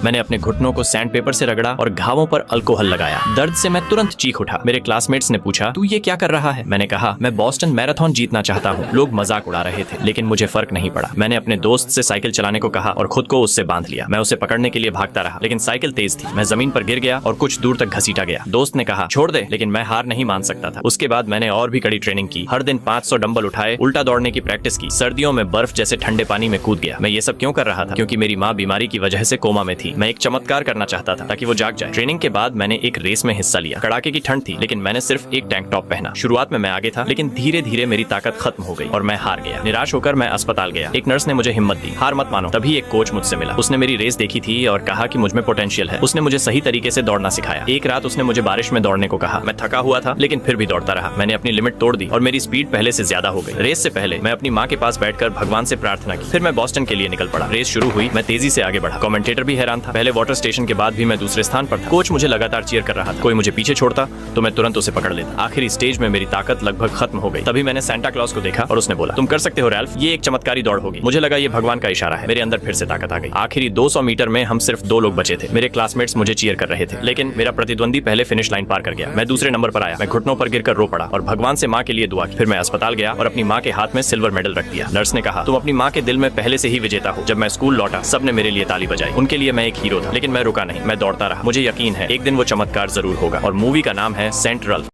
मैंने अपने घुटनों को सैंड पेपर से रगड़ा और घावों पर अल्कोहल लगाया। दर्द से मैं तुरंत चीख उठा। मेरे क्लासमेट्स ने पूछा, तू ये क्या कर रहा है? मैंने कहा, मैं बोस्टन मैराथन जीतना चाहता हूँ। लोग मजाक उड़ा रहे थे, लेकिन मुझे फर्क नहीं पड़ा। मैंने अपने दोस्त से साइकिल चलाने को कहा और खुद को उससे बांध लिया। मैं उसे पकड़ने के लिए भागता रहा, लेकिन साइकिल तेज थी। मैं जमीन पर गिर गया और कुछ दूर तक घसीटा गया। दोस्त ने कहा, छोड़ दे, लेकिन मैं हार नहीं मान सकता था। उसके बाद मैंने और भी कड़ी ट्रेनिंग की। हर दिन 500 डंबल उठाए, उल्टा दौड़ने की प्रैक्टिस की। सर्दियों में बर्फ जैसे ठंडे पानी में कूद गया। मैं ये सब क्यों कर रहा था? क्योंकि मेरी माँ बीमारी की वजह से कोमा में थी। मैं एक चमत्कार करना चाहता था ताकि वो जाग जाए। ट्रेनिंग के बाद मैंने एक रेस में हिस्सा लिया। कड़ाके की ठंड थी, लेकिन मैंने सिर्फ एक टैंक टॉप पहना। शुरुआत में मैं आगे था, लेकिन धीरे धीरे मेरी ताकत खत्म हो गई और मैं हार गया। निराश होकर मैं अस्पताल गया। एक नर्स ने मुझे हिम्मत दी, हार मत मानो। तभी एक कोच मुझसे मिला। उसने मेरी रेस देखी थी और कहा कि मुझ में पोटेंशियल है। उसने मुझे सही तरीके से दौड़ना सिखाया। एक रात उसने मुझे बारिश में दौड़ने को कहा। मैं थका हुआ था, लेकिन फिर भी दौड़ता रहा। मैंने अपनी लिमिट तोड़ दी और मेरी स्पीड पहले से ज्यादा हो गई। रेस से पहले मैं अपनी माँ के पास बैठकर भगवान से प्रार्थना की। फिर मैं बोस्टन के लिए निकल पड़ा। रेस शुरू हुई, मैं तेजी से आगे बढ़ा। कमेंटेटर भी हैरान था। पहले वाटर स्टेशन के बाद भी मैं दूसरे स्थान पर था। कोच मुझे लगातार चीयर कर रहा था। कोई मुझे पीछे छोड़ता तो मैं तुरंत उसे पकड़ लेता। आखिरी स्टेज में मेरी ताकत लगभग खत्म हो गई। तभी मैंने सैंटा क्लॉज को देखा और उसने बोला, तुम कर सकते हो रैल्फ, ये एक चमत्कारी दौड़ होगी। मुझे लगा ये भगवान का इशारा है। मेरे अंदर फिर से ताकत आ गई। आखिरी 200 मीटर में हम सिर्फ 2 लोग बचे थे। मेरे क्लासमेट्स मुझे चीयर कर रहे थे, लेकिन मेरा प्रतिद्वंदी पहले फिनिश लाइन पार कर गया। मैं दूसरे नंबर पर आया। मैं घुटनों पर गिरकर रो पड़ा और भगवान से माँ के लिए दुआ की। फिर मैं अस्पताल गया और अपनी माँ के हाथ में सिल्वर मेडल रख दिया। नर्स ने कहा, तुम अपनी माँ के दिल में पहले से ही विजेता हो। जब मैं स्कूल लौटा, सबने मेरे लिए ताली बजाई। उनके लिए मैं एक हीरो था, लेकिन मैं रुका नहीं। मैं दौड़ता रहा। मुझे यकीन है एक दिन वो चमत्कार जरूर होगा। और मूवी का नाम है सेंट रल्फ।